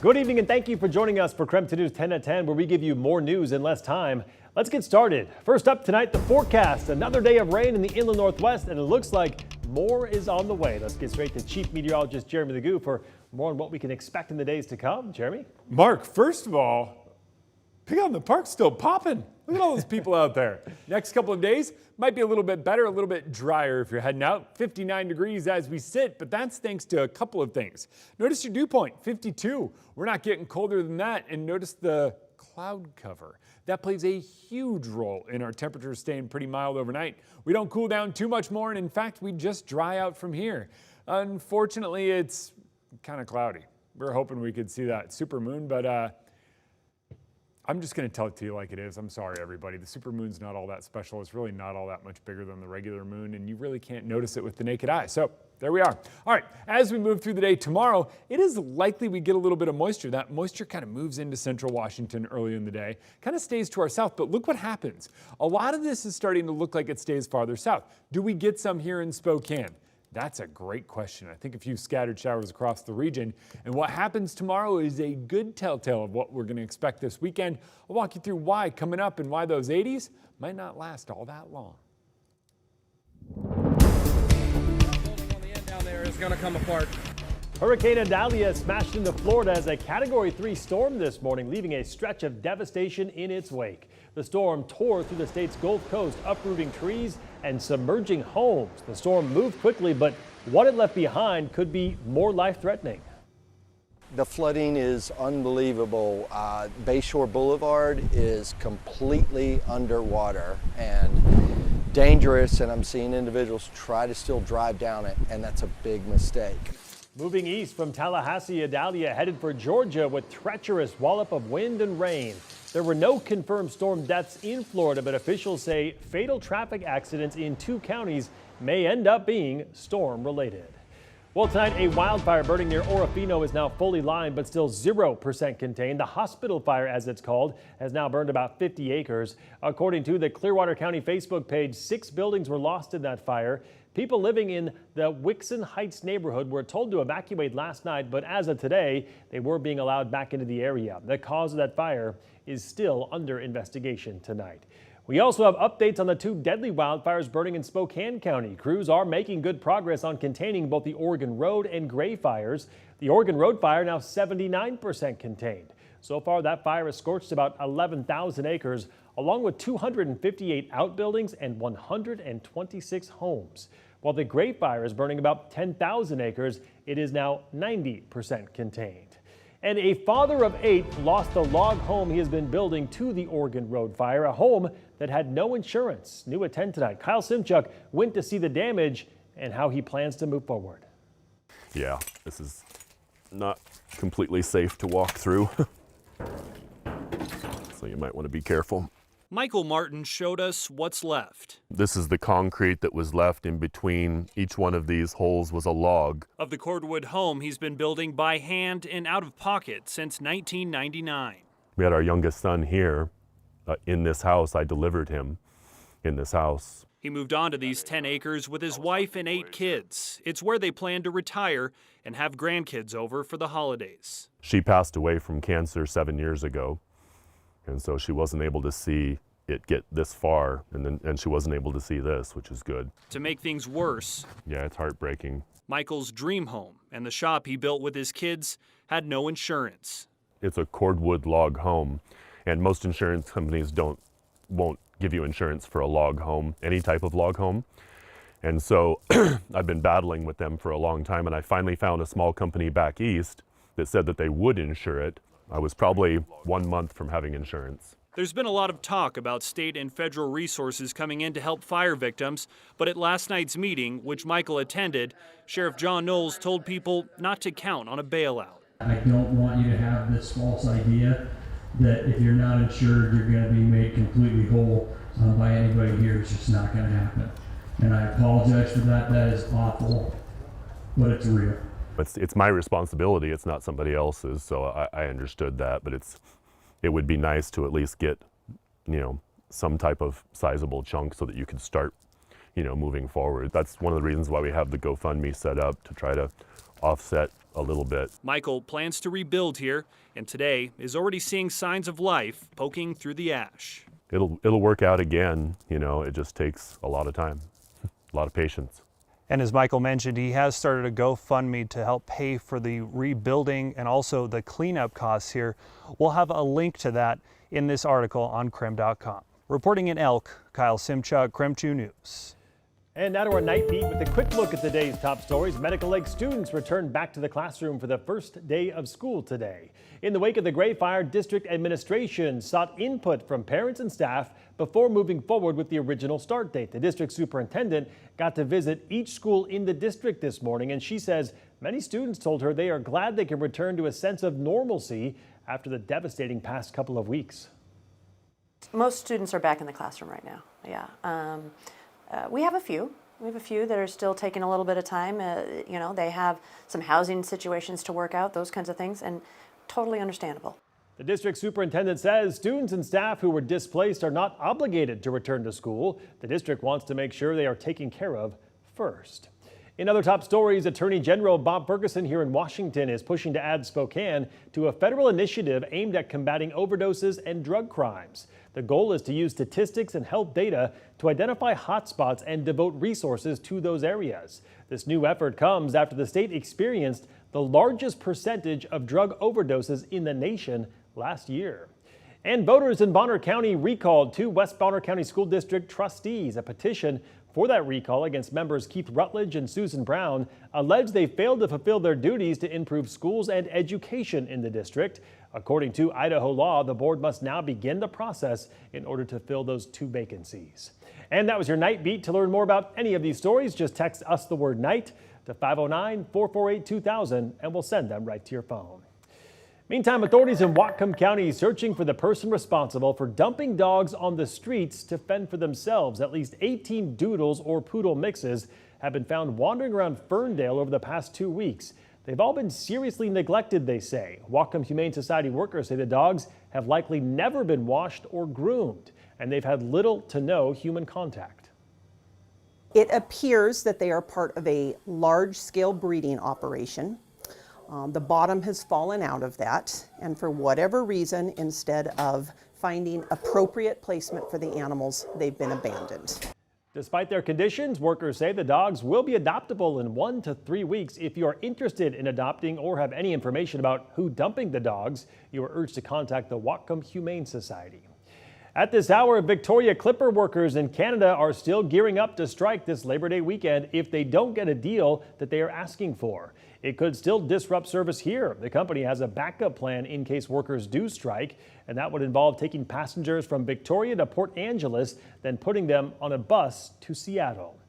Good evening and thank you for joining us for KREM News 10 at 10, where we give you more news in less time. Let's get started. First up tonight, the forecast. Another day of rain in the inland northwest, and it looks like more is on the way. Let's get straight to Chief Meteorologist Jeremy Legoo for more on what we can expect in the days to come. Jeremy? Mark, first of all, Pig on the Park's still popping. Look at all those people out there. Next couple of days might be a little bit better, a little bit drier if you're heading out. 59 degrees as we sit, but that's thanks to a couple of things. Notice your dew point, 52. We're not getting colder than that. And notice the cloud cover. That plays a huge role in our temperatures staying pretty mild overnight. We don't cool down too much more, and in fact, we just dry out from here. Unfortunately, it's kind of cloudy. We're hoping we could see that supermoon, but I'm just going to tell it to you like it is. I'm sorry, everybody. The supermoon's not all that special. It's really not all that much bigger than the regular moon, and you really can't notice it with the naked eye. So there we are. All right, as we move through the day tomorrow, it is likely we get a little bit of moisture. That moisture kind of moves into central Washington early in the day, kind of stays to our south, but look what happens. A lot of this is starting to look like it stays farther south. Do we get some here in Spokane? That's a great question. I think a few scattered showers across the region. And what happens tomorrow is a good telltale of what we're going to expect this weekend. I'll walk you through why coming up and why those 80s might not last all that long. On the end down there is going to come apart. Hurricane Adalia smashed into Florida as a Category 3 storm this morning, leaving a stretch of devastation in its wake. The storm tore through the state's Gulf Coast, uprooting trees and submerging homes. The storm moved quickly, but what it left behind could be more life-threatening. The flooding is unbelievable. Bayshore Boulevard is completely underwater and dangerous, and I'm seeing individuals try to still drive down it, and that's a big mistake. Moving east from Tallahassee, Adalia headed for Georgia with treacherous wallop of wind and rain. There were no confirmed storm deaths in Florida, but officials say fatal traffic accidents in 2 counties may end up being storm-related. Well, tonight, a wildfire burning near Orofino is now fully lined, but still 0% contained. The hospital fire, as it's called, has now burned about 50 acres. According to the Clearwater County Facebook page, 6 buildings were lost in that fire. People living in the Wixon Heights neighborhood were told to evacuate last night, but as of today, they were being allowed back into the area. The cause of that fire is still under investigation tonight. We also have updates on the 2 deadly wildfires burning in Spokane County. Crews are making good progress on containing both the Oregon Road and Gray fires. The Oregon Road fire now 79% contained. So far, that fire has scorched about 11,000 acres, along with 258 outbuildings and 126 homes. While the Gray fire is burning about 10,000 acres, it is now 90% contained. And a father of 8 lost the log home he has been building to the Oregon Road fire, a home that had no insurance. New at 10 tonight, Kyle Simchuk went to see the damage and how he plans to move forward. Yeah, this is not completely safe to walk through, so you might want to be careful. Michael Martin showed us what's left. This is the concrete that was left in between. Each one of these holes was a log. Of the cordwood home he's been building by hand and out of pocket since 1999. We had our youngest son here in this house. I delivered him in this house. He moved on to these 10 acres with his wife and 8 kids. It's where they plan to retire and have grandkids over for the holidays. She passed away from cancer 7 years ago, and so she wasn't able to see it get this far, and she wasn't able to see this, which is good. To make things worse, yeah, it's heartbreaking. Michael's dream home and the shop he built with his kids had no insurance. It's a cordwood log home, and most insurance companies won't give you insurance for a log home, any type of log home. And so I've been battling with them for a long time, and I finally found a small company back east that said that they would insure it. I was probably 1 month from having insurance. There's been a lot of talk about state and federal resources coming in to help fire victims, but at last night's meeting, which Michael attended, Sheriff John Knowles told people not to count on a bailout. I don't want you to have this false idea that if you're not insured, you're going to be made completely whole by anybody here. It's just not going to happen. And I apologize for that. That is awful, but it's real. It's my responsibility. It's not somebody else's. So I understood that, but it would be nice to at least get, some type of sizable chunk so that you could start, moving forward. That's one of the reasons why we have the GoFundMe set up, to try to offset a little bit. Michael plans to rebuild here, and today is already seeing signs of life poking through the ash. It'll work out again, you know, it just takes a lot of time, a lot of patience. And as Michael mentioned, he has started a GoFundMe to help pay for the rebuilding and also the cleanup costs here. We'll have a link to that in this article on KREM.com. Reporting in Elk, Kyle Simchuk, KREM 2 News. And now to our night beat with a quick look at the day's top stories. Medical Lake students returned back to the classroom for the first day of school today. In the wake of the Gray Fire, district administration sought input from parents and staff before moving forward with the original start date. The district superintendent got to visit each school in the district this morning, and she says many students told her they are glad they can return to a sense of normalcy after the devastating past couple of weeks. Most students are back in the classroom right now, yeah. We have a few. We have a few that are still taking a little bit of time. You know, they have some housing situations to work out, those kinds of things, and totally understandable. The district superintendent says students and staff who were displaced are not obligated to return to school. The district wants to make sure they are taken care of first. In other top stories, Attorney General Bob Ferguson here in Washington is pushing to add Spokane to a federal initiative aimed at combating overdoses and drug crimes. The goal is to use statistics and health data to identify hotspots and devote resources to those areas. This new effort comes after the state experienced the largest percentage of drug overdoses in the nation last year. And voters in Bonner County recalled 2 West Bonner County School District trustees. A petition for that recall against members Keith Rutledge and Susan Brown alleged they failed to fulfill their duties to improve schools and education in the district. According to Idaho law, the board must now begin the process in order to fill those 2 vacancies. And that was your Night Beat. To learn more about any of these stories, just text us the word night to 509-448-2000 and we'll send them right to your phone. Meantime, authorities in Whatcom County searching for the person responsible for dumping dogs on the streets to fend for themselves. At least 18 doodles or poodle mixes have been found wandering around Ferndale over the past 2 weeks. They've all been seriously neglected, they say. Whatcom Humane Society workers say the dogs have likely never been washed or groomed, and they've had little to no human contact. It appears that they are part of a large-scale breeding operation. The bottom has fallen out of that, and for whatever reason, instead of finding appropriate placement for the animals, they've been abandoned. Despite their conditions, workers say the dogs will be adoptable in 1 to 3 weeks. If you are interested in adopting or have any information about who dumping the dogs, you are urged to contact the Whatcom Humane Society. At this hour, Victoria Clipper workers in Canada are still gearing up to strike this Labor Day weekend if they don't get a deal that they are asking for. It could still disrupt service here. The company has a backup plan in case workers do strike, and that would involve taking passengers from Victoria to Port Angeles, then putting them on a bus to Seattle.